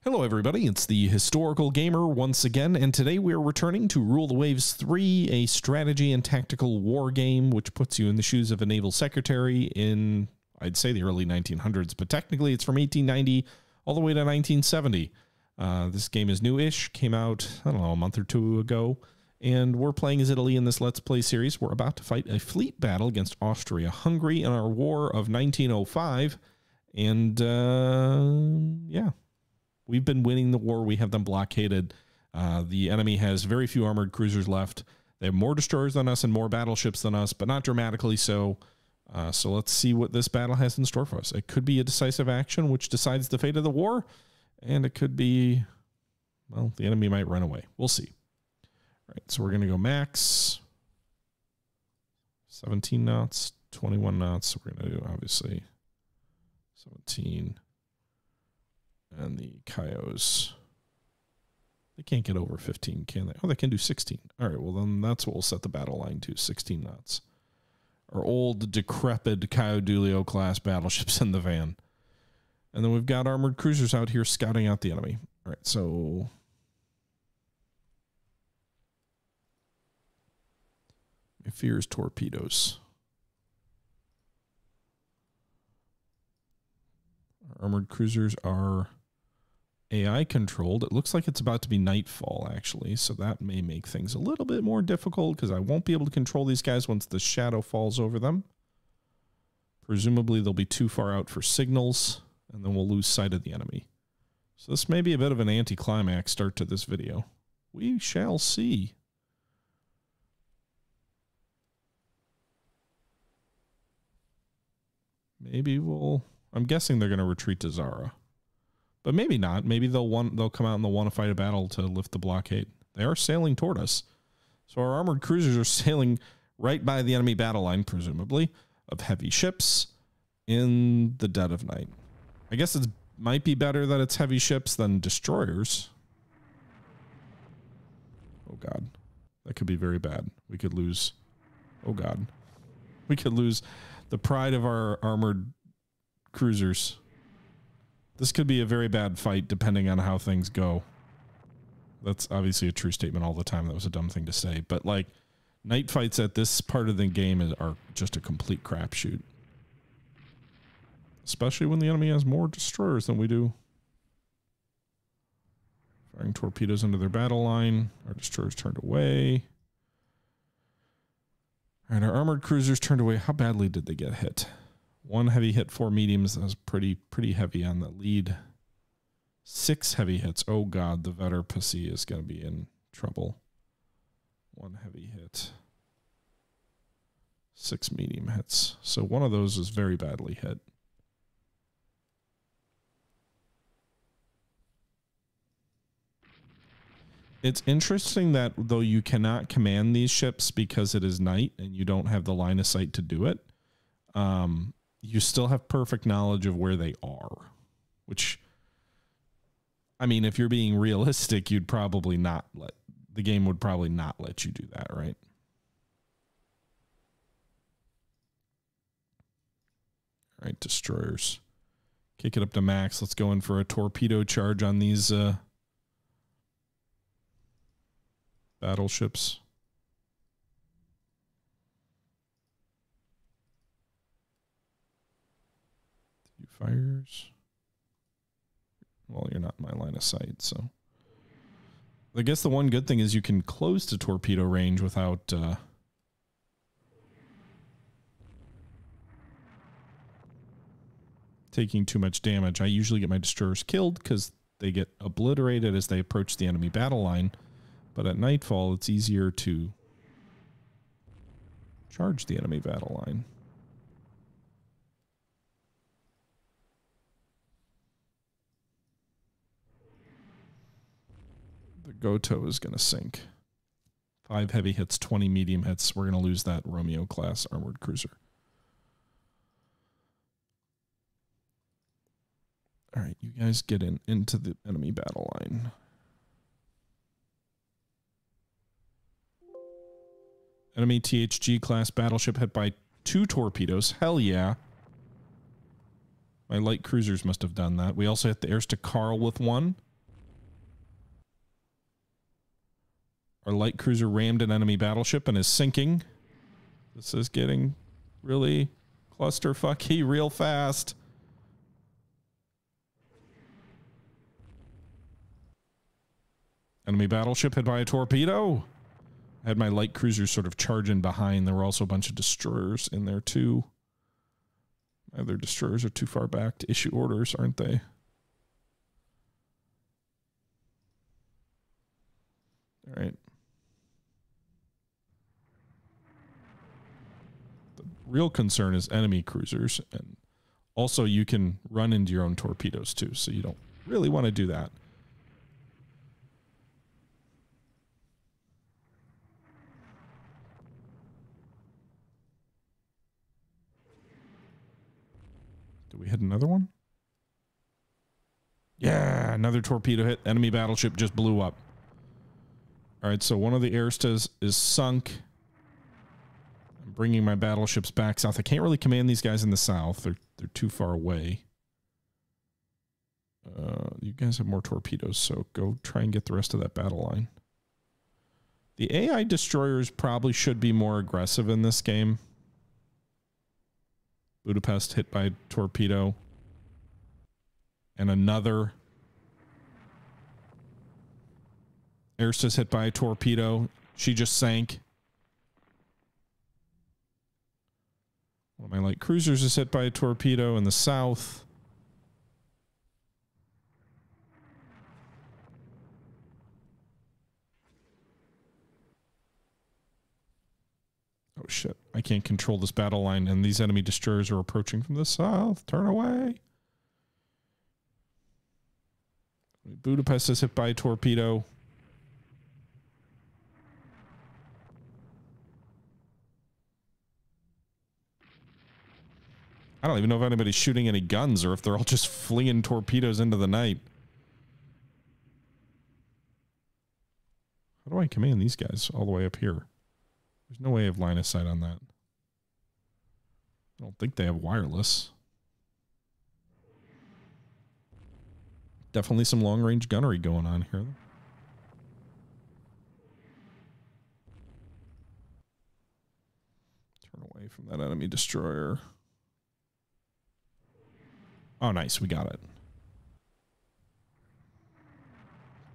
Hello everybody, it's the Historical Gamer once again, and today we are returning to Rule the Waves 3, a strategy and tactical war game which puts you in the shoes of a naval secretary in, I'd say, the early 1900s, but technically it's from 1890 all the way to 1970. This game is new-ish, came out, I don't know, a month or two ago, and we're playing as Italy in this Let's Play series. We're about to fight a fleet battle against Austria-Hungary in our War of 1905, and yeah. We've been winning the war. We have them blockaded. The enemy has very few armored cruisers left. They have more destroyers than us and more battleships than us, but not dramatically so. So let's see what this battle has in store for us. It could be a decisive action which decides the fate of the war, and it could be, well, the enemy might run away. We'll see. All right, so we're going to go max 17 knots, 21 knots. So we're going to do, obviously, 17. And the Coyotes, they can't get over 15, can they? Oh, they can do 16. All right, well, then that's what we'll set the battle line to, 16 knots. Our old, decrepit Caio class battleships in the van. And then we've got armored cruisers out here scouting out the enemy. All right, so my fear is torpedoes. Our armored cruisers are AI controlled. It looks like it's about to be nightfall, actually, so that may make things a little bit more difficult because I won't be able to control these guys once the shadow falls over them. Presumably they'll be too far out for signals, and then we'll lose sight of the enemy. So this may be a bit of an anticlimax start to this video. We shall see. Maybe we'll... I'm guessing they're going to retreat to Zara. But maybe not. Maybe they'll come out and they'll want to fight a battle to lift the blockade. They are sailing toward us. So our armored cruisers are sailing right by the enemy battle line, presumably, of heavy ships in the dead of night. I guess it might be better that it's heavy ships than destroyers. Oh, God. That could be very bad. We could lose... Oh, God. We could lose the pride of our armored cruisers. This could be a very bad fight depending on how things go. That's obviously a true statement all the time. That was a dumb thing to say. But, like, night fights at this part of the game are just a complete crapshoot. Especially when the enemy has more destroyers than we do. Firing torpedoes into their battle line. Our destroyers turned away. All right, our armored cruisers turned away. How badly did they get hit? One heavy hit, 4 mediums. That was pretty heavy on the lead. 6 heavy hits. Oh, God, the Vetter Pussy is going to be in trouble. 1 heavy hit. 6 medium hits. So one of those is very badly hit. It's interesting that though you cannot command these ships because it is night and you don't have the line of sight to do it, you still have perfect knowledge of where they are, which, I mean, if you're being realistic, you'd probably not the game would probably not let you do that, right? All right, destroyers. Kick it up to max. Let's go in for a torpedo charge on these battleships. Fires. Well, you're not in my line of sight, so I guess the one good thing is you can close to torpedo range without taking too much damage. I usually get my destroyers killed because they get obliterated as they approach the enemy battle line, but at nightfall it's easier to charge the enemy battle line. The Goto is going to sink. 5 heavy hits, 20 medium hits. We're going to lose that Romeo class armored cruiser. All right, you guys get into the enemy battle line. Enemy THG class battleship hit by 2 torpedoes. Hell yeah. My light cruisers must have done that. We also hit the Erste Karl with 1. Our light cruiser rammed an enemy battleship and is sinking. This is getting really clusterfucky real fast. Enemy battleship hit by a torpedo. I had my light cruiser sort of charging behind. There were also a bunch of destroyers in there too. My other destroyers are too far back to issue orders, aren't they? All right. The real concern is enemy cruisers, and also you can run into your own torpedoes too, so you don't really want to do that. Did we hit another one? Yeah, another torpedo hit. Enemy battleship just blew up. All right, so one of the Aristas is sunk. I'm bringing my battleships back south. I can't really command these guys in the south. They're too far away. You guys have more torpedoes, so go try and get the rest of that battle line. The AI destroyers probably should be more aggressive in this game. Budapest hit by a torpedo. And another. Ersta's hit by a torpedo. She just sank. One of my light cruisers is hit by a torpedo in the south. Oh shit, I can't control this battle line and these enemy destroyers are approaching from the south. Turn away. Budapest is hit by a torpedo. I don't even know if anybody's shooting any guns or if they're all just flinging torpedoes into the night. How do I command these guys all the way up here? There's no way of line of sight on that. I don't think they have wireless. Definitely some long-range gunnery going on here. Turn away from that enemy destroyer. Oh, nice. We got it.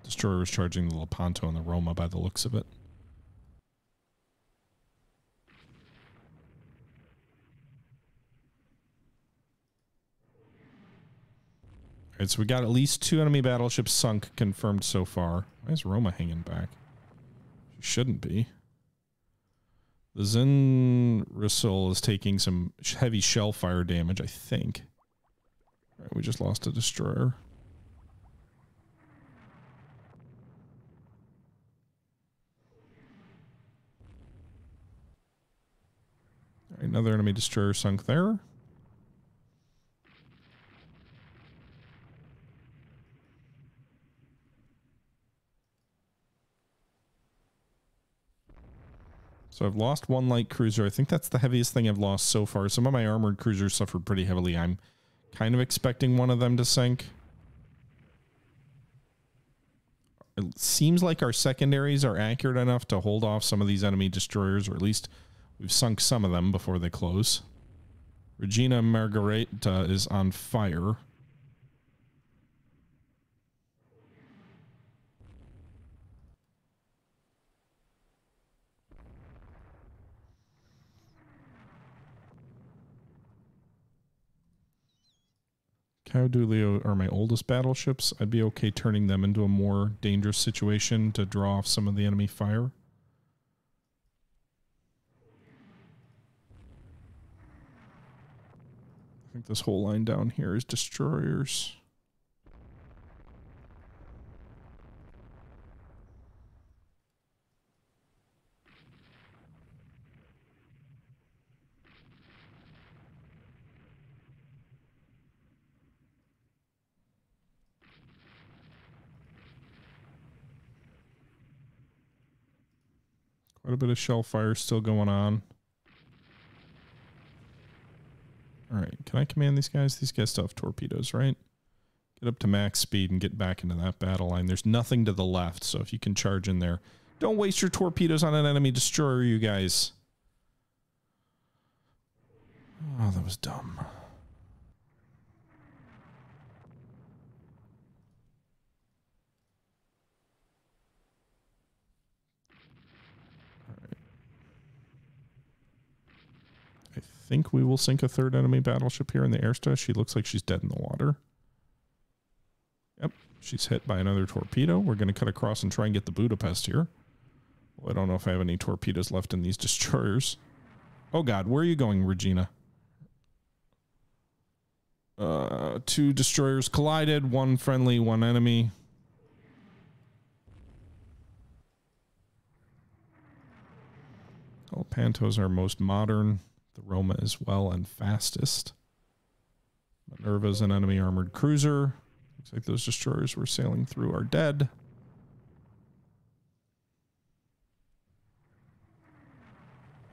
Destroyer was charging the Lepanto and the Roma by the looks of it. All right, so we got at least 2 enemy battleships sunk confirmed so far. Why is Roma hanging back? She shouldn't be. The Zinrisul is taking some heavy shell fire damage, I think. All right, we just lost a destroyer. All right, another enemy destroyer sunk there. So I've lost 1 light cruiser. I think that's the heaviest thing I've lost so far. Some of my armored cruisers suffered pretty heavily. I'm kind of expecting one of them to sink. It seems like our secondaries are accurate enough to hold off some of these enemy destroyers, or at least we've sunk some of them before they close. Regina Margareta is on fire. Caudilio are my oldest battleships. I'd be okay turning them into a more dangerous situation to draw off some of the enemy fire. I think this whole line down here is destroyers. Quite a bit of shell fire still going on. All right, can I command these guys? These guys still have torpedoes, right? Get up to max speed and get back into that battle line. There's nothing to the left, so if you can charge in there. Don't waste your torpedoes on an enemy destroyer, you guys. Oh, that was dumb. I think we will sink a third enemy battleship here in the airstrike. She looks like she's dead in the water. Yep, she's hit by another torpedo. We're going to cut across and try and get the Budapest here. Well, I don't know if I have any torpedoes left in these destroyers. Oh God, where are you going, Regina? Two destroyers collided. One friendly, one enemy. Panto's our most modern. The Roma as well and fastest. Minerva's an enemy armored cruiser. Looks like those destroyers we're sailing through are dead.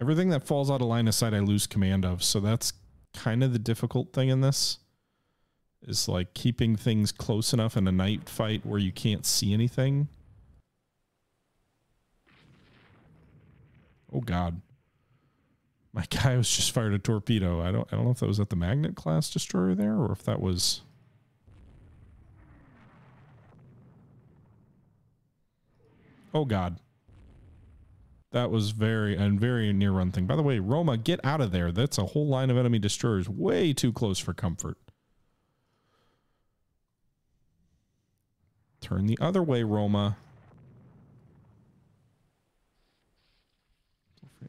Everything that falls out of line of sight I lose command of, so that's kind of the difficult thing in this. Is like keeping things close enough in a night fight where you can't see anything. Oh God. My guy was just fired a torpedo. I don't know if that was at the Magnet class destroyer there or if that was. Oh God. That was very near run thing. By the way, Roma, get out of there. That's a whole line of enemy destroyers way too close for comfort. Turn the other way, Roma.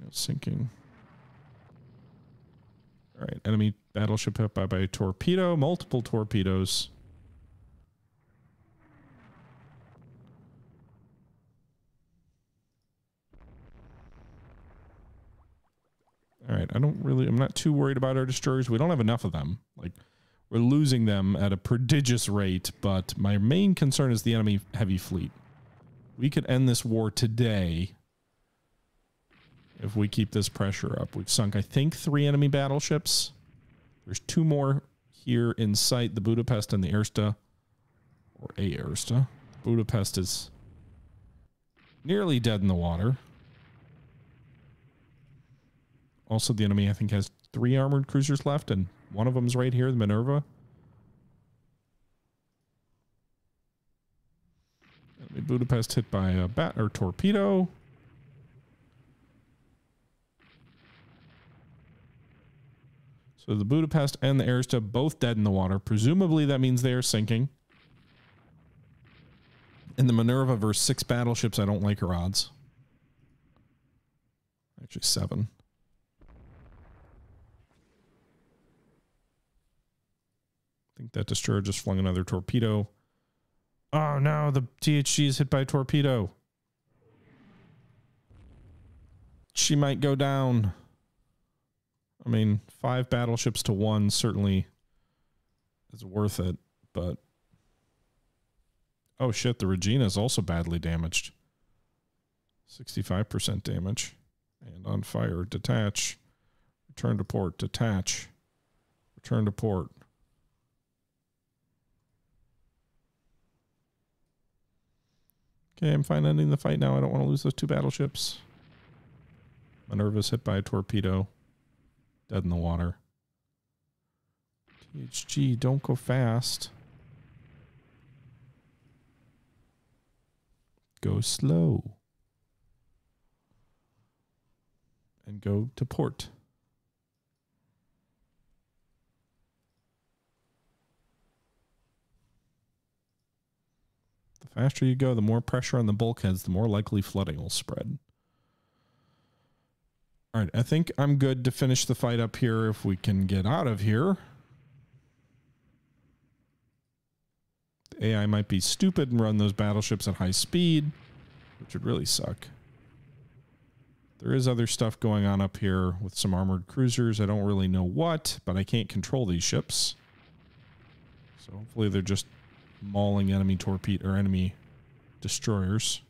Sinking. All right, enemy battleship hit by a torpedo, multiple torpedoes. All right, I'm not too worried about our destroyers. We don't have enough of them. Like, we're losing them at a prodigious rate, but my main concern is the enemy heavy fleet. We could end this war today if we keep this pressure up. We've sunk, I think, 3 enemy battleships. There's 2 more here in sight, the Budapest and the Ersta. Or a Ersta. Budapest is nearly dead in the water. Also, the enemy, I think, has 3 armored cruisers left, and one of them's right here, the Minerva. Enemy Budapest hit by a torpedo. So the Budapest and the Ersta both dead in the water. Presumably that means they are sinking. In the Minerva versus 6 battleships, I don't like her odds. Actually 7. I think that destroyer just flung another torpedo. Oh no, the THG is hit by a torpedo. She might go down. I mean, 5 battleships to 1 certainly is worth it, but... Oh shit, the Regina is also badly damaged. 65% damage. And on fire. Detach. Return to port. Detach. Return to port. Okay, I'm fine ending the fight now. I don't want to lose those 2 battleships. Minerva's hit by a torpedo. Dead in the water. THG, don't go fast. Go slow. And go to port. The faster you go, the more pressure on the bulkheads, the more likely flooding will spread. All right, I think I'm good to finish the fight up here if we can get out of here. The AI might be stupid and run those battleships at high speed, which would really suck. There is other stuff going on up here with some armored cruisers. I don't really know what, but I can't control these ships. So hopefully they're just mauling enemy torpedo or enemy destroyers.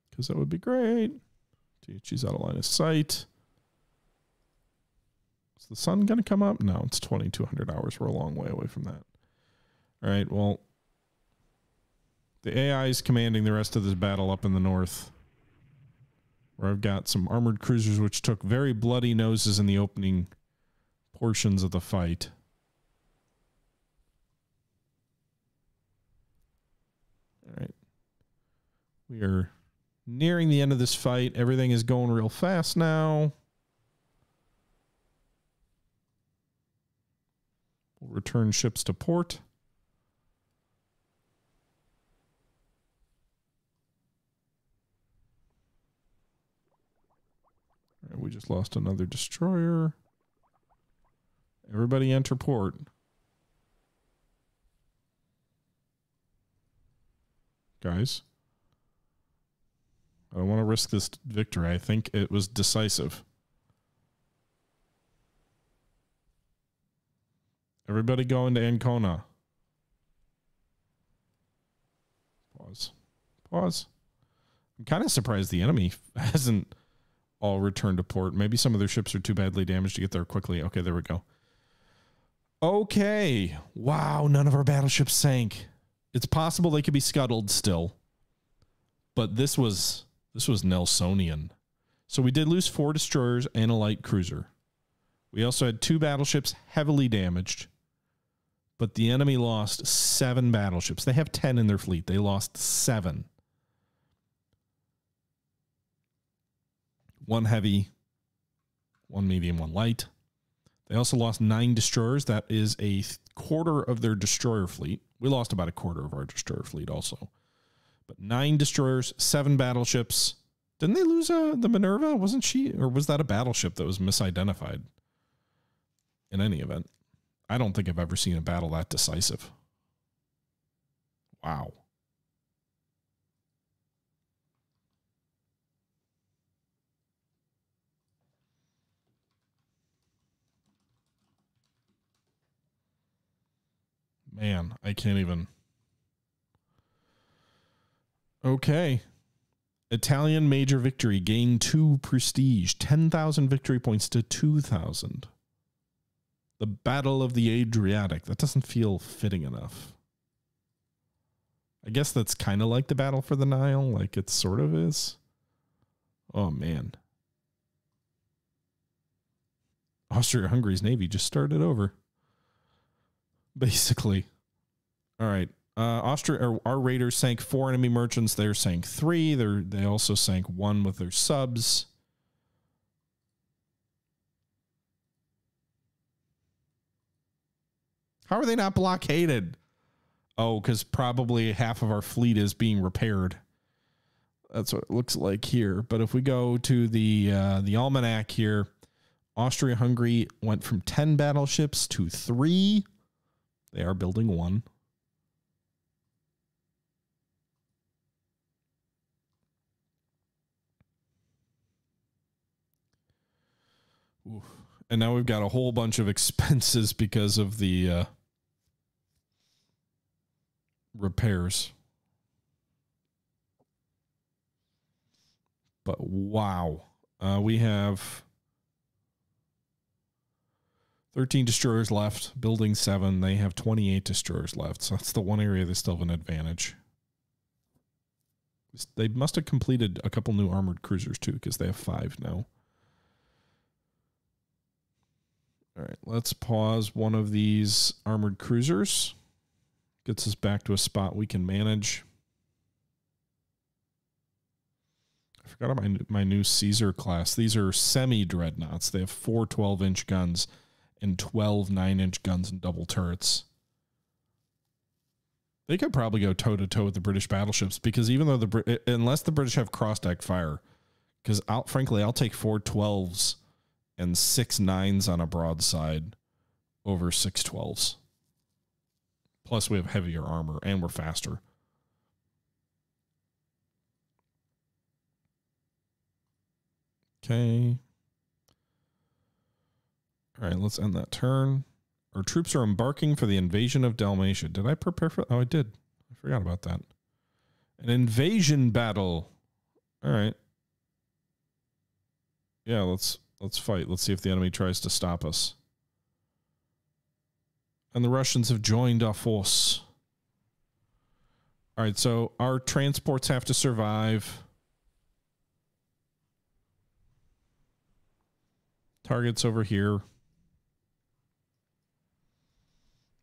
Because that would be great. She's out of line of sight. Is the sun going to come up? No, it's 2,200 hours. We're a long way away from that. All right, well, The AI is commanding the rest of this battle up in the north, where I've got some armored cruisers which took very bloody noses in the opening portions of the fight. All right. We are nearing the end of this fight. Everything is going real fast now. We'll return ships to port. All right, we just lost another destroyer. Everybody enter port. Guys, I don't want to risk this victory. I think it was decisive. Everybody go into Ancona. Pause. Pause. I'm kind of surprised the enemy hasn't all returned to port. Maybe some of their ships are too badly damaged to get there quickly. Okay, there we go. Okay. Wow, none of our battleships sank. It's possible they could be scuttled still. But this was Nelsonian. So we did lose 4 destroyers and a light cruiser. We also had 2 battleships heavily damaged. But the enemy lost 7 battleships. They have 10 in their fleet. They lost 7. 1 heavy, 1 medium, 1 light. They also lost 9 destroyers. That is a quarter of their destroyer fleet. We lost about a quarter of our destroyer fleet also. But 9 destroyers, 7 battleships. Didn't they lose the Minerva? Wasn't she? Or was that a battleship that was misidentified? In any event, I don't think I've ever seen a battle that decisive. Wow. Man, I can't even. Okay. Italian major victory. Gain 2 prestige. 10,000 victory points to 2,000. The Battle of the Adriatic. That doesn't feel fitting enough. I guess that's kind of like the Battle for the Nile. Like it sort of is. Oh, man. Austria-Hungary's navy just started over. Basically. All right. Our raiders sank 4 enemy merchants. They sank 3. They also sank 1 with their subs. How are they not blockaded? Oh, because probably half of our fleet is being repaired. That's what it looks like here. But if we go to the almanac here, Austria-Hungary went from 10 battleships to 3. They are building 1. Oof. And now we've got a whole bunch of expenses because of the repairs. But wow. We have 13 destroyers left, building 7. They have 28 destroyers left. So that's the one area they still have an advantage. They must have completed a couple new armored cruisers too, because they have 5 now. All right, let's pause one of these armored cruisers. Gets us back to a spot we can manage. I forgot about my new Caesar class. These are semi-dreadnoughts. They have 4 12-inch guns and 12 9-inch guns and double turrets. They could probably go toe-to-toe with the British battleships because even though unless the British have cross-deck fire, because frankly, I'll take 4 12s and 6 9s on a broadside over 6 12s. Plus, we have heavier armor and we're faster. Okay. All right, let's end that turn. Our troops are embarking for the invasion of Dalmatia. Did I prepare for? Oh, I did. I forgot about that. An invasion battle. All right. Yeah, let's fight. Let's see if the enemy tries to stop us. And the Russians have joined our force. All right, so our transports have to survive. Targets over here.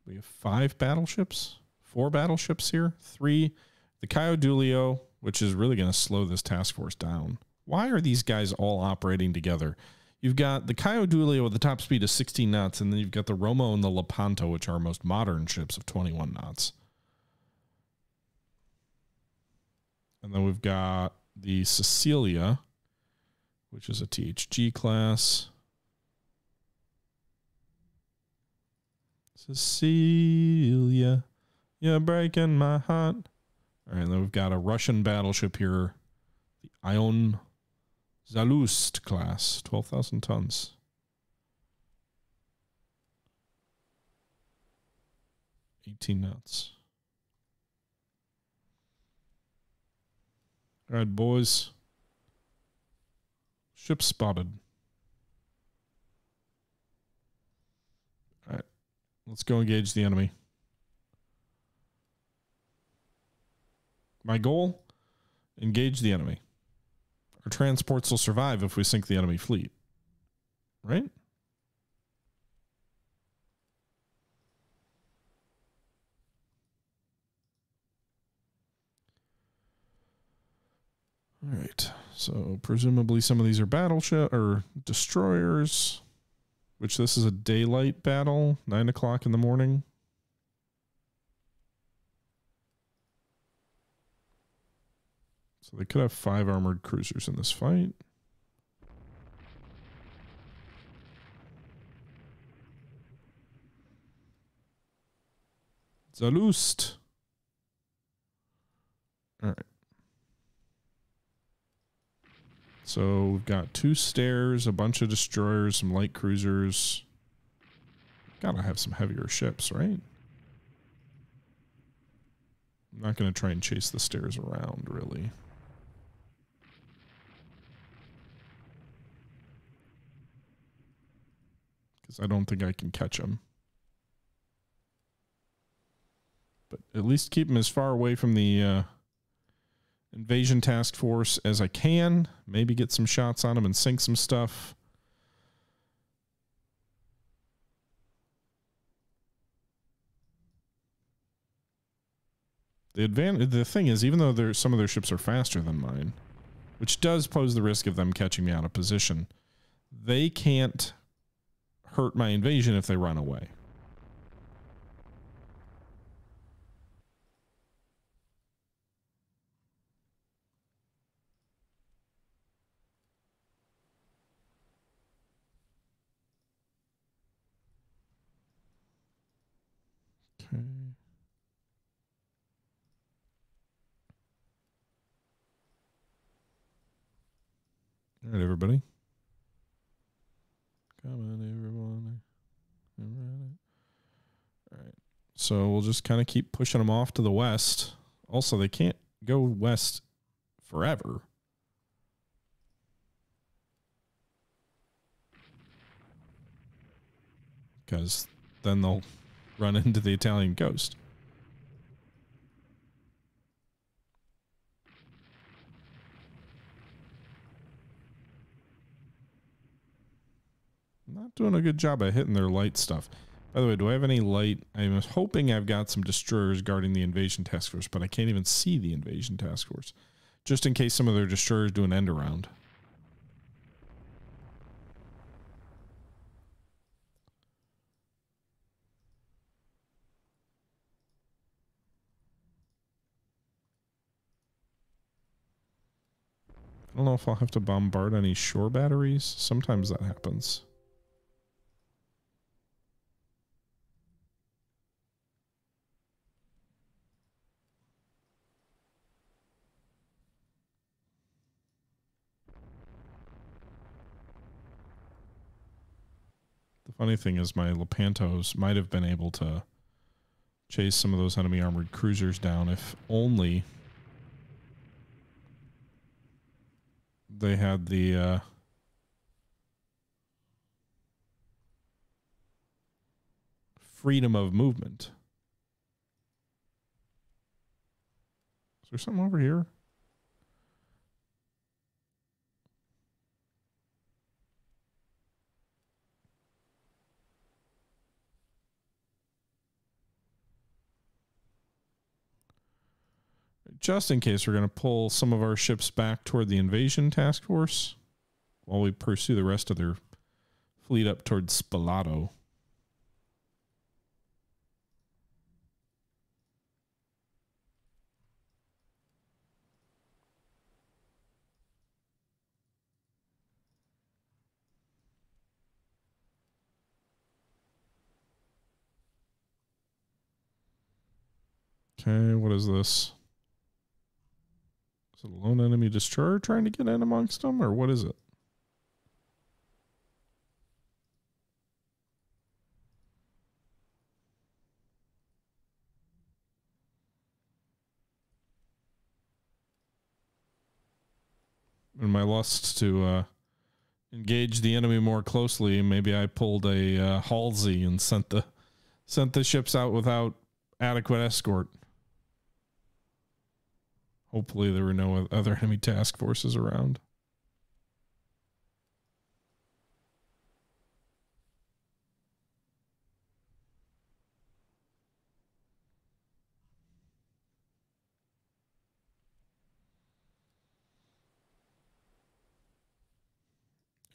We have 5 battleships, 4 battleships here, 3. The Caio, which is really going to slow this task force down. Why are these guys all operating together? You've got the Caio with the top speed of 16 knots, and then you've got the Romo and the Lepanto, which are our most modern ships of 21 knots. And then we've got the Cecilia, which is a THG class. Cecilia, you're breaking my heart. All right, then we've got a Russian battleship here, the Ion Zalust class, 12,000 tons. $18 knots. All right, boys. Ship spotted. All right, let's go engage the enemy. My goal? Engage the enemy. Our transports will survive if we sink the enemy fleet. Right? All right. So presumably some of these are battleship or destroyers, which this is a daylight battle, 9 o'clock in the morning. So they could have 5 armored cruisers in this fight. Zalust. All right. So we've got 2 stairs, a bunch of destroyers, some light cruisers. Gotta have some heavier ships, right? I'm not going to try and chase the stairs around, really. Because I don't think I can catch them. But at least keep them as far away from the invasion task force as I can. Maybe get some shots on them and sink some stuff. The thing is, even though some of their ships are faster than mine, which does pose the risk of them catching me out of position, they can't hurt my invasion if they run away. Okay. All right, everybody. Come on, everyone. All right. So we'll just kind of keep pushing them off to the west. Also, they can't go west forever. Because then they'll run into the Italian coast. Not doing a good job of hitting their light stuff. By the way, do I have any light? I'm hoping I've got some destroyers guarding the invasion task force, but I can't even see the invasion task force. Just in case some of their destroyers do an end around. I don't know if I'll have to bombard any shore batteries. Sometimes that happens. The funny thing is my Lepantos might have been able to chase some of those enemy armored cruisers down if only they had the freedom of movement. there something over here? Just in case, we're going to pull some of our ships back toward the invasion task force while we pursue the rest of their fleet up towards Spalato. Okay, what is this? Is it a lone enemy destroyer trying to get in amongst them, or what is it? In my lust to engage the enemy more closely, maybe I pulled a Halsey and sent the ships out without adequate escort. Hopefully there were no other enemy task forces around.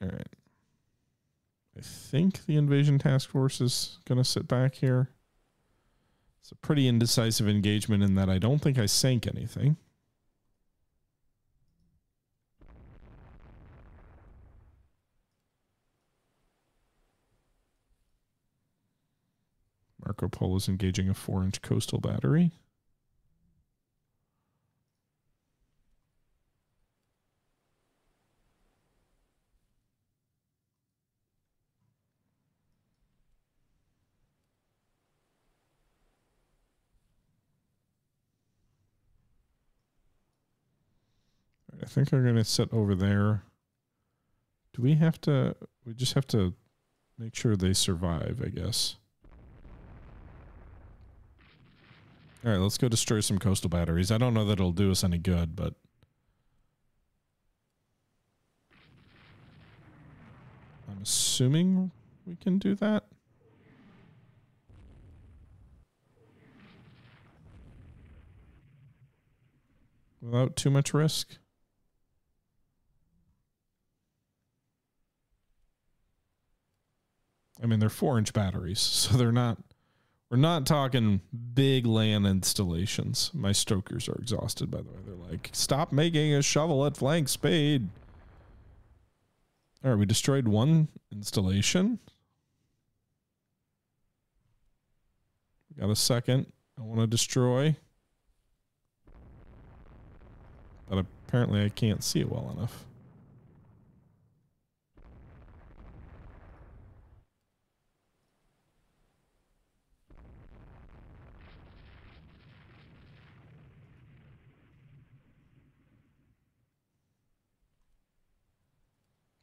All right. I think the invasion task force is going to sit back here. It's a pretty indecisive engagement in that I don't think I sank anything. Marco Polo is engaging a 4-inch coastal battery. I think I'm going to sit over there. Do we have to... We just have to make sure they survive, I guess. All right, let's go destroy some coastal batteries. I don't know that it'll do us any good, but... I'm assuming we can do that. Without too much risk. I mean, they're 4-inch batteries, so they're not... We're not talking big land installations. My stokers are exhausted, by the way. They're like, stop making a shovel at flank spade. All right, we destroyed one installation. We got a second. I want to destroy. But apparently I can't see it well enough.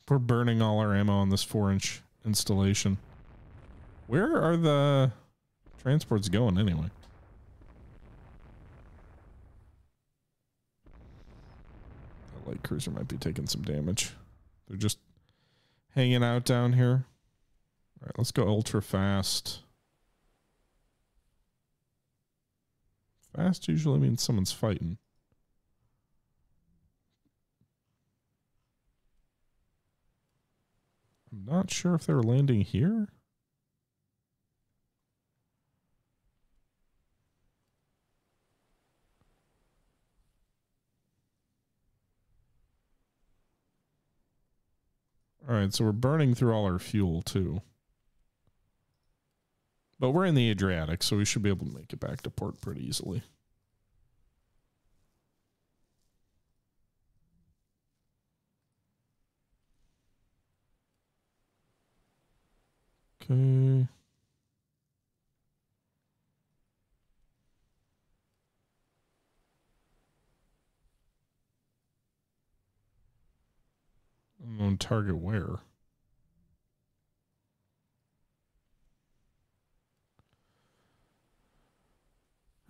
We're burning all our ammo on this 4-inch installation. Where are the transports going anyway? That light cruiser might be taking some damage. They're just hanging out down here. All right, let's go ultra fast. Fast usually means someone's fighting. I'm not sure if they were landing here. All right, so we're burning through all our fuel too. But we're in the Adriatic, so we should be able to make it back to port pretty easily. Okay. Unknown target where?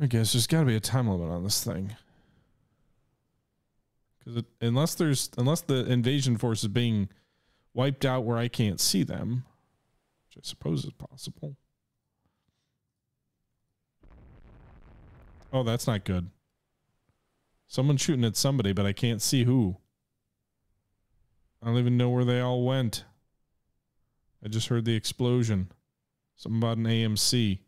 I guess there's got to be a time limit on this thing. Because unless the invasion force is being wiped out where I can't see them, which I suppose is possible. Oh, that's not good. Someone's shooting at somebody, but I can't see who. I don't even know where they all went. I just heard the explosion. Something about an AMC.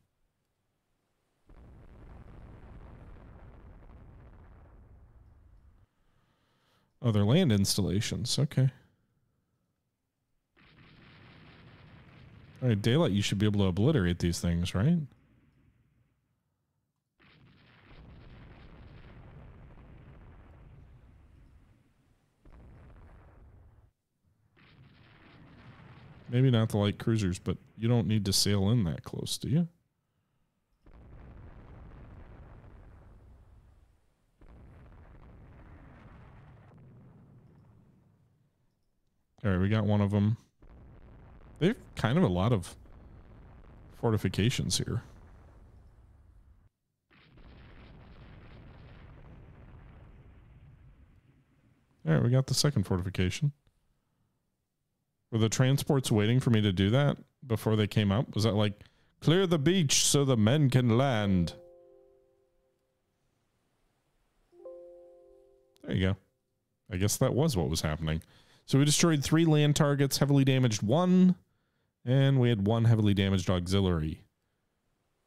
Oh, they're land installations. Okay. All right, daylight, you should be able to obliterate these things, right? Maybe not the light cruisers, but you don't need to sail in that close, do you? All right, we got one of them. They have kind of a lot of fortifications here. All right, we got the second fortification. Were the transports waiting for me to do that before they came out? Was that like, clear the beach so the men can land? There you go. I guess that was what was happening. So we destroyed 3 land targets, heavily damaged 1, and we had 1 heavily damaged auxiliary.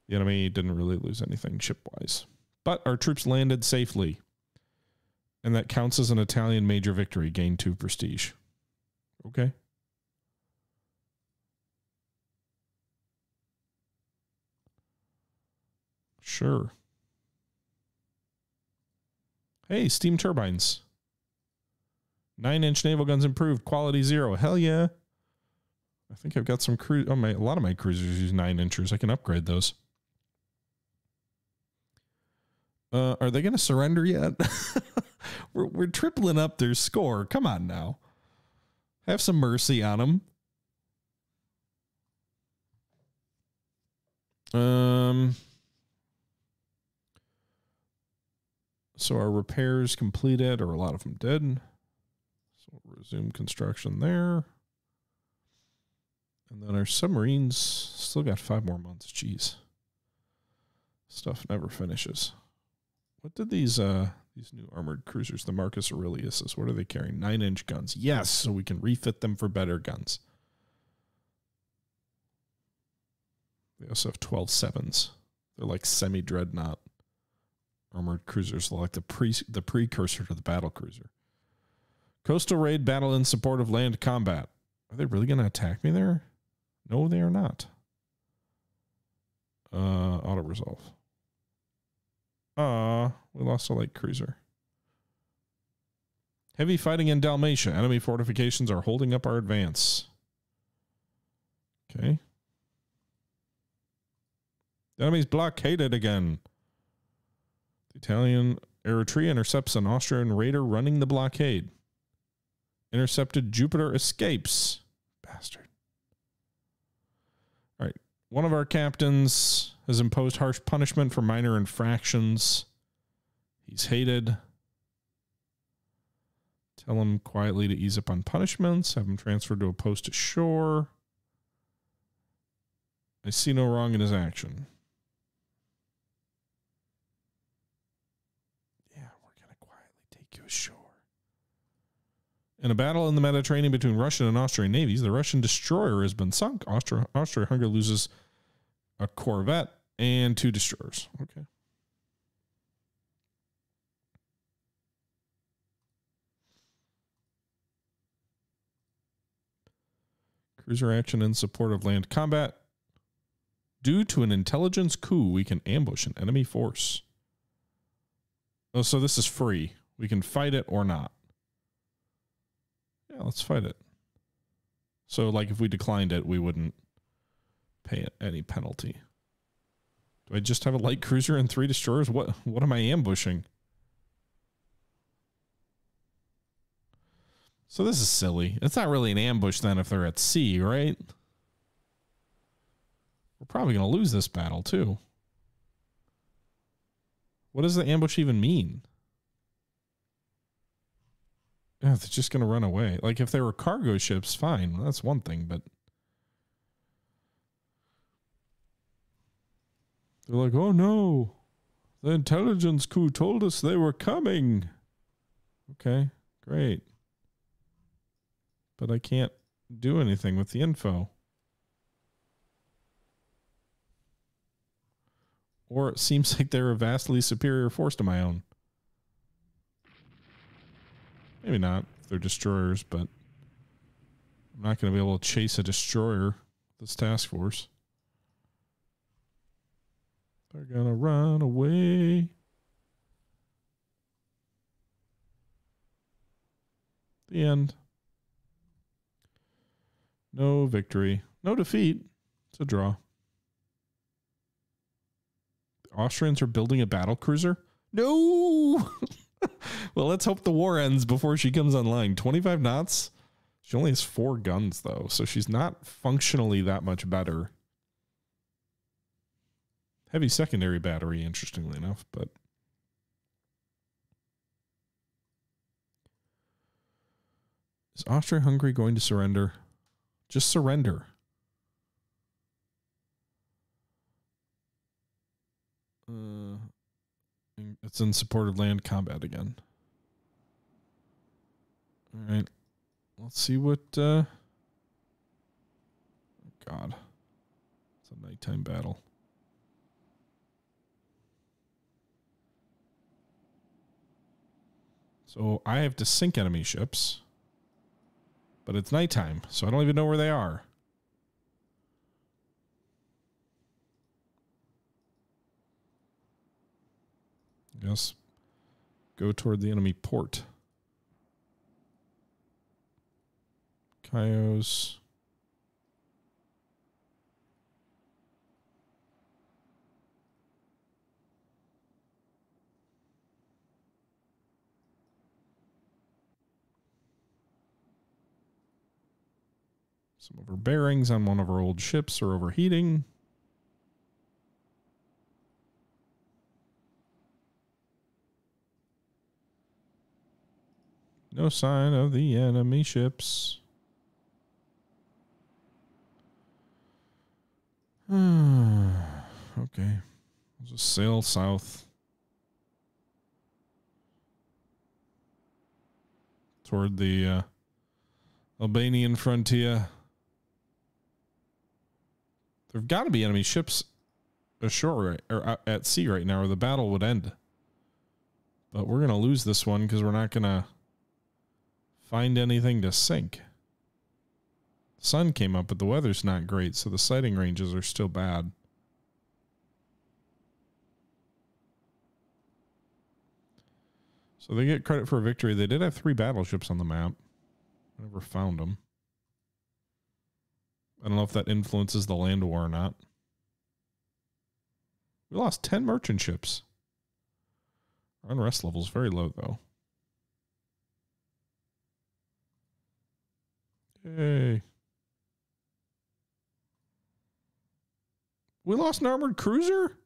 The enemy didn't really lose anything ship-wise. But our troops landed safely. And that counts as an Italian major victory. Gain 2 prestige. Okay. Sure. Hey, steam turbines. 9-inch naval guns improved. Quality 0. Hell yeah. I think I've got some cruise. Oh, a lot of my cruisers use 9-inchers. I can upgrade those. Are they going to surrender yet? we're tripling up their score. Come on now. Have some mercy on them. So our repairs completed, or a lot of them did. So we'll resume construction there. And then our submarines still got 5 more months. Jeez. Stuff never finishes. What did these new armored cruisers, the Marcus Aureliuses, what are they carrying? 9-inch guns. Yes, so we can refit them for better guns. They also have 12 sevens. They're like semi-dreadnought armored cruisers, like the precursor to the battle cruiser. Coastal raid battle in support of land combat. Are they really going to attack me there? No, they are not. Auto resolve. We lost a light cruiser. Heavy fighting in Dalmatia. Enemy fortifications are holding up our advance. Okay. The enemy's blockaded again. The Italian Eritrea intercepts an Austrian raider running the blockade. Intercepted Jupiter escapes. Bastard. All right. One of our captains has imposed harsh punishment for minor infractions. He's hated. Tell him quietly to ease up on punishments. Have him transferred to a post ashore. I see no wrong in his action. Yeah, we're going to quietly take you ashore. In a battle in the Mediterranean between Russian and Austrian navies, the Russian destroyer has been sunk. Austria-Hungary loses a corvette and 2 destroyers. Okay. Cruiser action in support of land combat. Due to an intelligence coup, we can ambush an enemy force. Oh, so this is free. We can fight it or not. Yeah, let's fight it. So, like, if we declined it, we wouldn't pay any penalty. Do I just have a light cruiser and 3 destroyers? What am I ambushing? So this is silly. It's not really an ambush then if they're at sea, right? We're probably going to lose this battle too. What does the ambush even mean? Yeah, they're just going to run away. Like, if they were cargo ships, fine. Well, that's one thing, but... They're like, oh no, the intelligence coup told us they were coming. Okay, great. But I can't do anything with the info. Or it seems like they're a vastly superior force to my own. Maybe not, if they're destroyers, but I'm not going to be able to chase a destroyer, this task force. They're going to run away. The end. No victory. No defeat. It's a draw. The Austrians are building a battle cruiser? No! Well, let's hope the war ends before she comes online. 25 knots? She only has 4 guns, though, so she's not functionally that much better. Heavy secondary battery, interestingly enough, but... Is Austria-Hungary going to surrender? Just surrender. It's in support of land combat again. All right. Let's see what... God. It's a nighttime battle. So I have to sink enemy ships. But it's nighttime, so I don't even know where they are. Yes. Go toward the enemy port. Cayos. Some of our bearings on one of our old ships are overheating. No sign of the enemy ships. Okay. We'll just sail south. Toward the Albanian frontier. There've got to be enemy ships ashore or at sea right now, or the battle would end. But we're going to lose this one because we're not going to find anything to sink. The sun came up, but the weather's not great, so the sighting ranges are still bad. So they get credit for a victory. They did have 3 battleships on the map. I never found them. I don't know if that influences the land war or not. We lost 10 merchant ships. Our unrest level is very low, though. Yay. We lost an armored cruiser?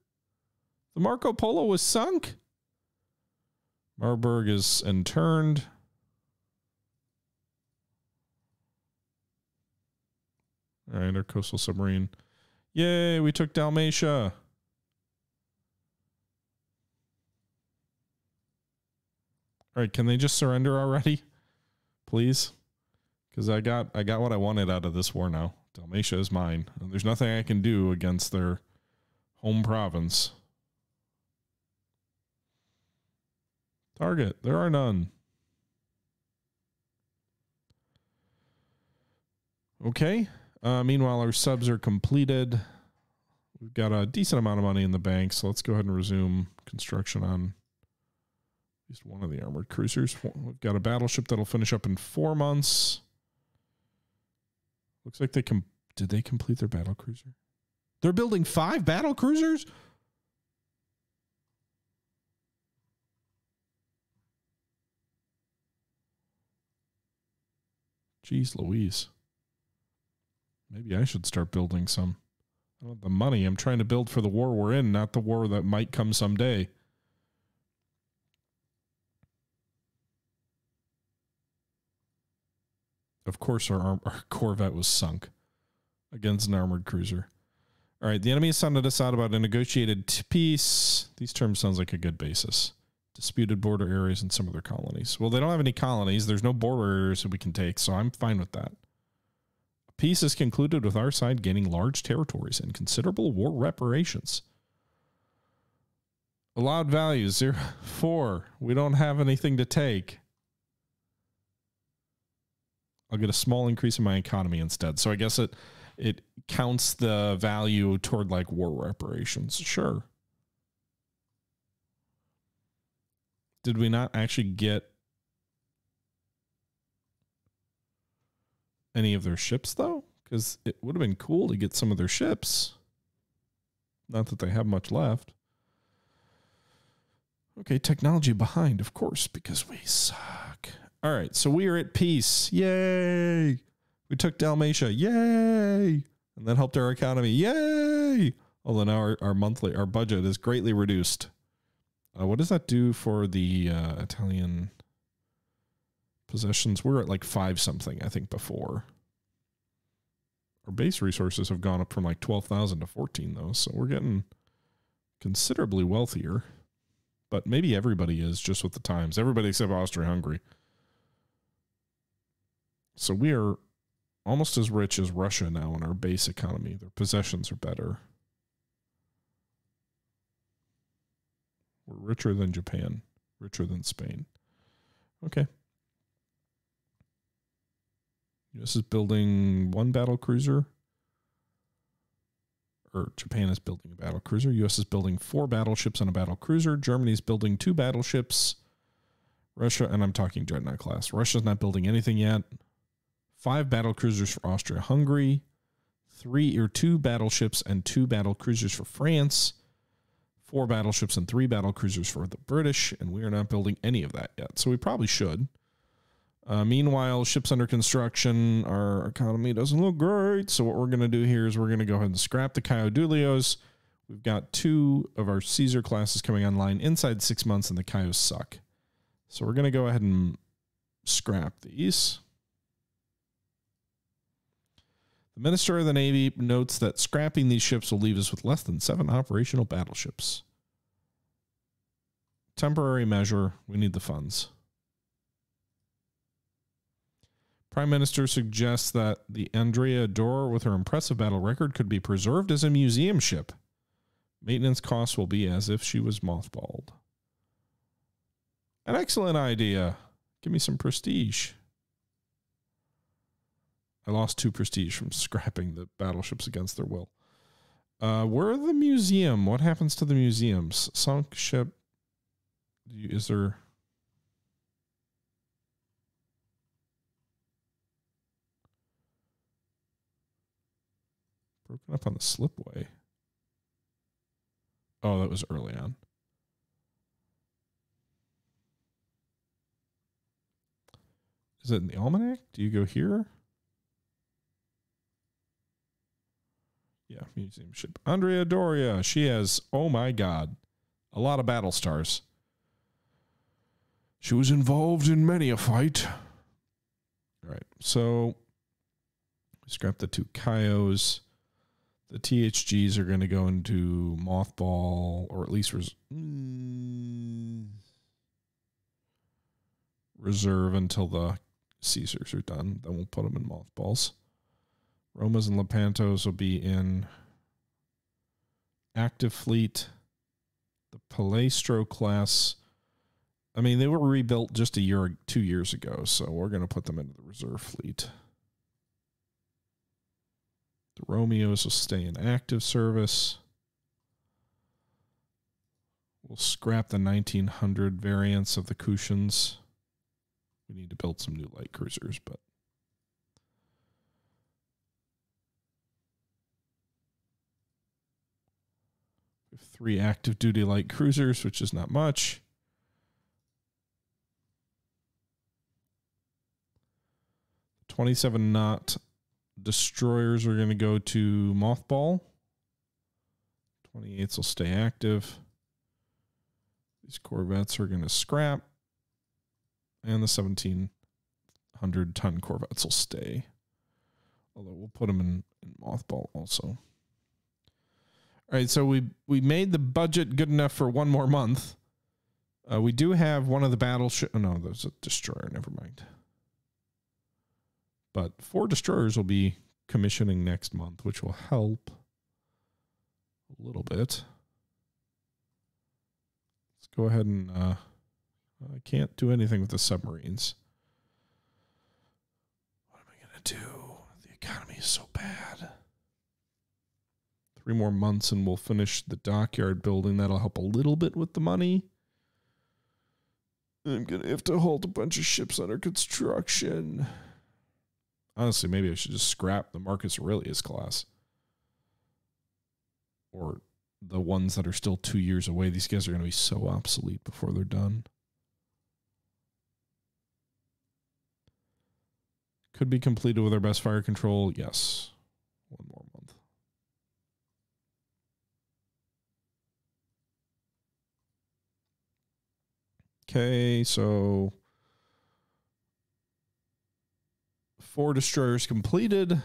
The Marco Polo was sunk? Marburg is interned. All right, our coastal submarine. Yay, we took Dalmatia. All right, can they just surrender already? Please? Because I got what I wanted out of this war now. Dalmatia is mine. And there's nothing I can do against their home province. Target. There are none. Okay. Meanwhile, our subs are completed. We've got a decent amount of money in the bank, so let's go ahead and resume construction on at least one of the armored cruisers. We've got a battleship that'll finish up in 4 months. Looks like they did they complete their battle cruiser? They're building 5 battle cruisers? Jeez Louise. Maybe I should start building some. I want the money. I'm trying to build for the war we're in, not the war that might come someday. Of course, our Corvette was sunk against an armored cruiser. All right, the enemy has sounded us out about a negotiated peace. These terms sounds like a good basis. Disputed border areas in some of their colonies. Well, they don't have any colonies. There's no border areas that we can take, so I'm fine with that. Peace is concluded with our side gaining large territories and considerable war reparations. Allowed value 0.4. We don't have anything to take. I'll get a small increase in my economy instead. So I guess it counts the value toward like war reparations. Sure. Did we not actually get any of their ships though? Because it would have been cool to get some of their ships. Not that they have much left. Okay, technology behind, of course, because we suck. All right, so we are at peace. Yay! We took Dalmatia. Yay! And that helped our economy. Yay! Although now our budget is greatly reduced. What does that do for the Italian possessions? We're at like 5 something, I think, before. Our base resources have gone up from like 12,000 to 14, though, so we're getting considerably wealthier. But maybe everybody is just with the times. Everybody except Austria-Hungary. So we are almost as rich as Russia now in our base economy. Their possessions are better. We're richer than Japan, richer than Spain. Okay. U.S. is building 1 battle cruiser. Or Japan is building a battle cruiser. U.S. is building 4 battleships and a battle cruiser. Germany is building 2 battleships. Russia, and I'm talking Dreadnought class. Russia's not building anything yet. 5 battle cruisers for Austria-Hungary. 2 battleships and 2 battle cruisers for France. 4 battleships and 3 battle cruisers for the British, and we are not building any of that yet. So we probably should. Meanwhile, ships under construction, our economy doesn't look great. So what we're going to do here is we're going to go ahead and scrap the Caio-Duilios. We've got 2 of our Caesar classes coming online inside 6 months, and the Caios suck. So we're going to go ahead and scrap these. The Minister of the Navy notes that scrapping these ships will leave us with less than 7 operational battleships. Temporary measure. We need the funds. Prime Minister suggests that the Andrea Dorer, with her impressive battle record, could be preserved as a museum ship. Maintenance costs will be as if she was mothballed. An excellent idea. Give me some prestige. I lost 2 prestige from scrapping the battleships against their will. Where are the museum? What happens to the museums? Sunk ship. Is there... Broken up on the slipway. Oh, that was early on. Is it in the almanac? Do you go here? Yeah, museum ship. Andrea Doria. She has, oh my God, a lot of battle stars. She was involved in many a fight. All right, so scrap the 2 Caios. The THGs are going to go into mothball, or at least reserve until the Caesars are done. Then we'll put them in mothballs. Romas and Lepantos will be in active fleet. The Palestro class, I mean, they were rebuilt just 2 years ago, so we're going to put them into the reserve fleet. The Romeos will stay in active service. We'll scrap the 1900 variants of the Kushans. We need to build some new light cruisers, but we have 3 active duty light cruisers, which is not much. .27-knot destroyers are going to go to mothball. 28s will stay active. These corvettes are going to scrap. And the 1700 100-ton corvettes will stay. Although we'll put them in mothball also. All right, so we made the budget good enough for one more month. We do have one of the battleships. Oh, no, there's a destroyer. Never mind. But 4 destroyers will be commissioning next month, which will help a little bit. Let's go ahead and... I can't do anything with the submarines. What am I going to do? The economy is so bad. 3 more months and we'll finish the dockyard building. That'll help a little bit with the money. I'm going to have to halt a bunch of ships under construction. Honestly, maybe I should just scrap the Marcus Aurelius class. Or the ones that are still 2 years away. These guys are going to be so obsolete before they're done. Could be completed with our best fire control. Yes. 1 more month. Okay, so 4 destroyers completed.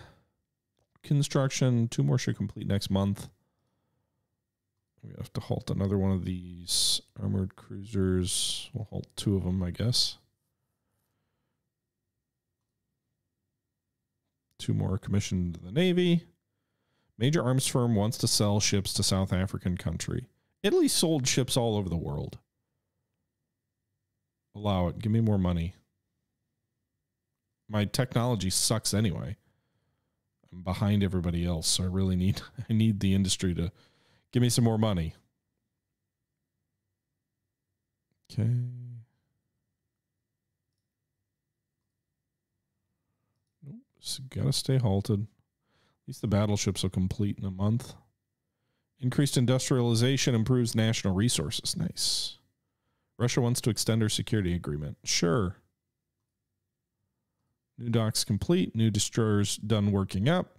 Construction. 2 more should complete next month. We have to halt another one of these armored cruisers. We'll halt 2 of them, I guess. 2 more commissioned to the Navy. Major arms firm wants to sell ships to South African country. Italy sold ships all over the world. Allow it. Give me more money. My technology sucks anyway. I'm behind everybody else, so I need the industry to give me some more money. Okay. So gotta stay halted. At least the battleships will complete in a month. Increased industrialization improves national resources. Nice. Russia wants to extend our security agreement. Sure. New docks complete. New destroyers done working up.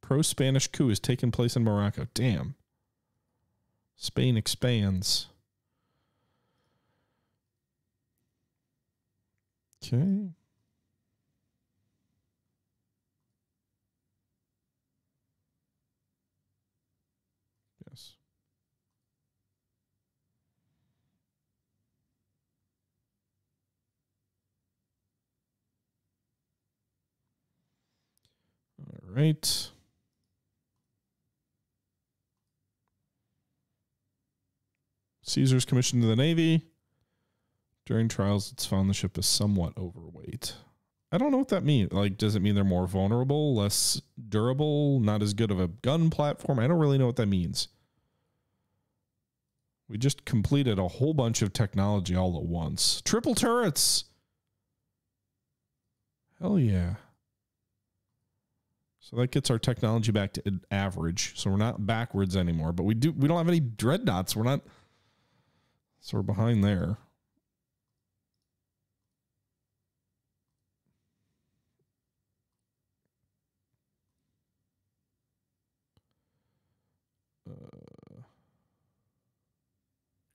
Pro-Spanish coup has taken place in Morocco. Damn. Spain expands. Okay. Yes. All right. Caesar's commissioned to the Navy. During trials, it's found the ship is somewhat overweight. I don't know what that means. Like, does it mean they're more vulnerable, less durable, not as good of a gun platform? I don't really know what that means. We just completed a whole bunch of technology all at once. Triple turrets! Hell yeah. So that gets our technology back to average. So we're not backwards anymore. But we don't have any dreadnoughts. We're not... So we're behind there.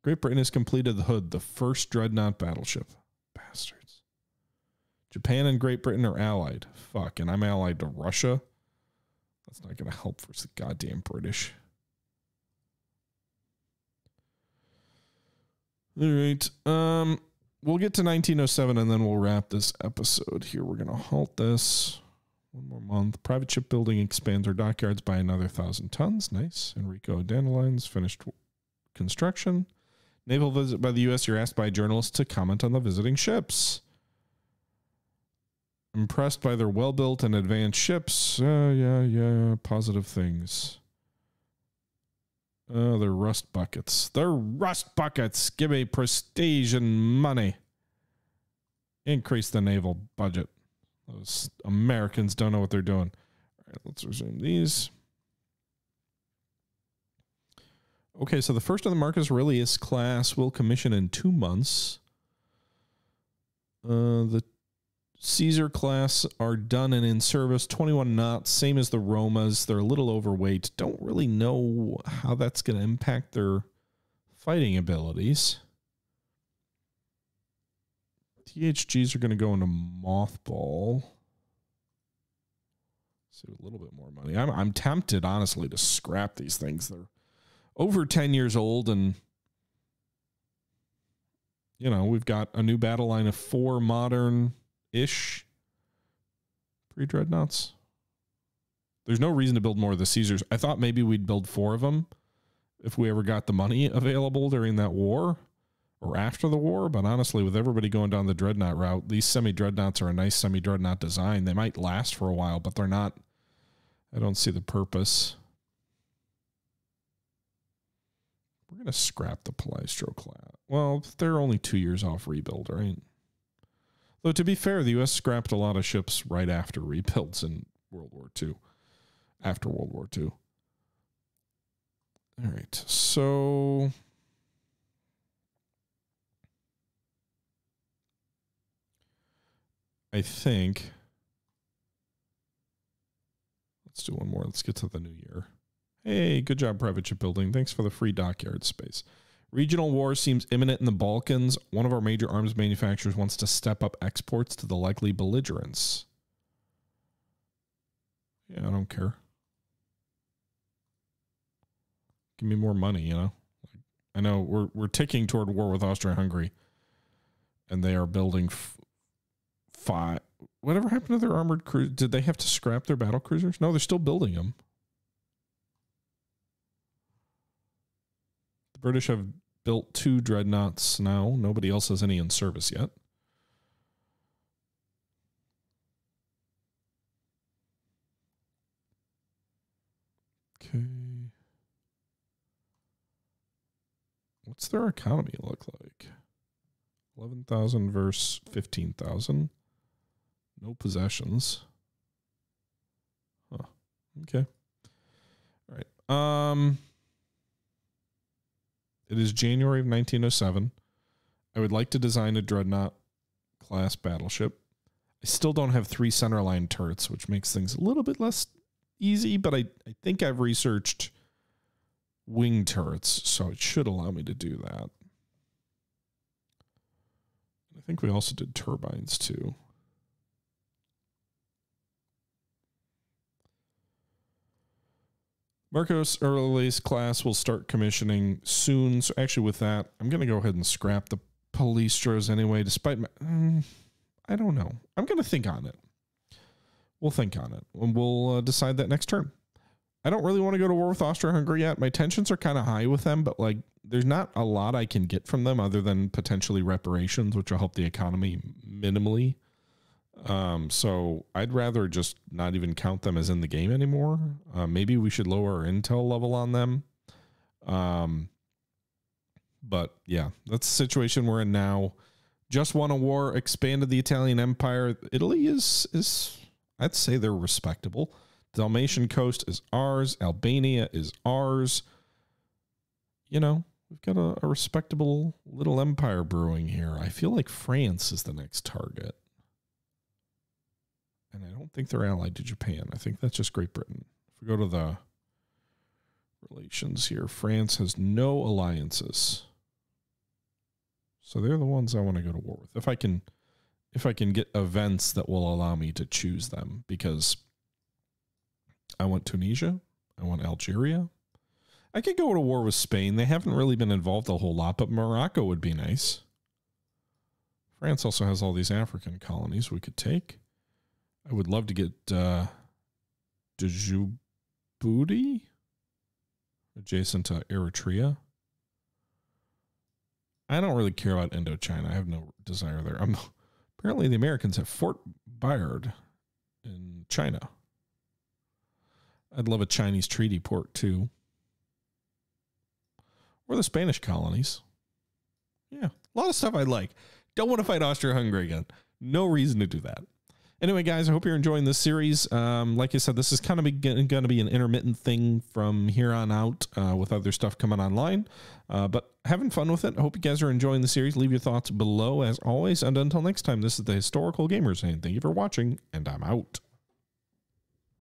Great Britain has completed the Hood, the first dreadnought battleship. Bastards. Japan and Great Britain are allied. Fuck, and I'm allied to Russia. That's not going to help for the goddamn British. All right. We'll get to 1907 and then we'll wrap this episode here. We're going to halt this. 1 more month. Private shipbuilding expands our dockyards by another 1,000 tons. Nice. Enrico Dandelions finished construction. Naval visit by the U.S. You're asked by journalists to comment on the visiting ships. Impressed by their well-built and advanced ships. Yeah. Positive things. They're rust buckets. They're rust buckets. Give me prestige and money. Increase the naval budget. Those Americans don't know what they're doing. All right, let's resume these. Okay, so the first of the Marcus Aurelius class will commission in 2 months. The Caesar class are done and in service. 21 knots, same as the Romas. They're a little overweight. Don't really know how that's going to impact their fighting abilities. THGs are going to go into mothball. Save a little bit more money. I'm tempted, honestly, to scrap these things. They're over 10 years old, and you know, we've got a new battle line of 4 modern-ish pre-Dreadnoughts. There's no reason to build more of the Caesars. I thought maybe we'd build 4 of them if we ever got the money available during that war or after the war. But honestly, with everybody going down the Dreadnought route, these semi-Dreadnoughts are a nice semi-Dreadnought design. They might last for a while, but they're not. I don't see the purpose. We're going to scrap the Palestro class. Well, they're only 2 years off rebuild, right? Though, to be fair, the U.S. scrapped a lot of ships right after rebuilds in World War II. After World War II. All right, so I think let's do one more. Let's get to the new year. Hey, good job, private shipbuilding. Thanks for the free dockyard space. Regional war seems imminent in the Balkans. One of our major arms manufacturers wants to step up exports to the likely belligerents. Yeah, I don't care. Give me more money, you know. I know we're ticking toward war with Austria-Hungary, and they are building 5. Whatever happened to their armored cruisers? Did they have to scrap their battle cruisers? No, they're still building them. The British have built 2 dreadnoughts now. Nobody else has any in service yet. Okay. What's their economy look like? 11,000 versus 15,000. No possessions. Huh. Okay. All right. It is January of 1907. I would like to design a Dreadnought class battleship. I still don't have 3 centerline turrets, which makes things a little bit less easy, but I think I've researched wing turrets, so it should allow me to do that. I think we also did turbines too. Marcos Early's class will start commissioning soon. So actually with that, I'm going to go ahead and scrap the Palestros anyway, despite my, I don't know. I'm going to think on it. We'll think on it, and we'll decide that next turn. I don't really want to go to war with Austria-Hungary yet. My tensions are kind of high with them, but like there's not a lot I can get from them other than potentially reparations, which will help the economy minimally. So I'd rather just not even count them as in the game anymore. Maybe we should lower our intel level on them. But yeah, that's the situation we're in now. Just won a war, expanded the Italian Empire. Italy is I'd say they're respectable. Dalmatian coast is ours. Albania is ours. You know, we've got a respectable little empire brewing here. I feel like France is the next target. And I don't think they're allied to Japan. I think that's just Great Britain. If we go to the relations here, France has no alliances. So they're the ones I want to go to war with. If I can get events that will allow me to choose them, because I want Tunisia, I want Algeria. I could go to war with Spain. They haven't really been involved a whole lot, but Morocco would be nice. France also has all these African colonies we could take. I would love to get Djibouti adjacent to Eritrea. I don't really care about Indochina. I have no desire there. Apparently the Americans have Fort Bayard in China. I'd love a Chinese treaty port too. Or the Spanish colonies. Yeah, a lot of stuff I like. Don't want to fight Austria-Hungary again. No reason to do that. Anyway, guys, I hope you're enjoying this series. Like I said, this is kind of going to be an intermittent thing from here on out with other stuff coming online. But having fun with it. I hope you guys are enjoying the series. Leave your thoughts below, as always. And until next time, this is the Historical Gamer saying thank you for watching, and I'm out.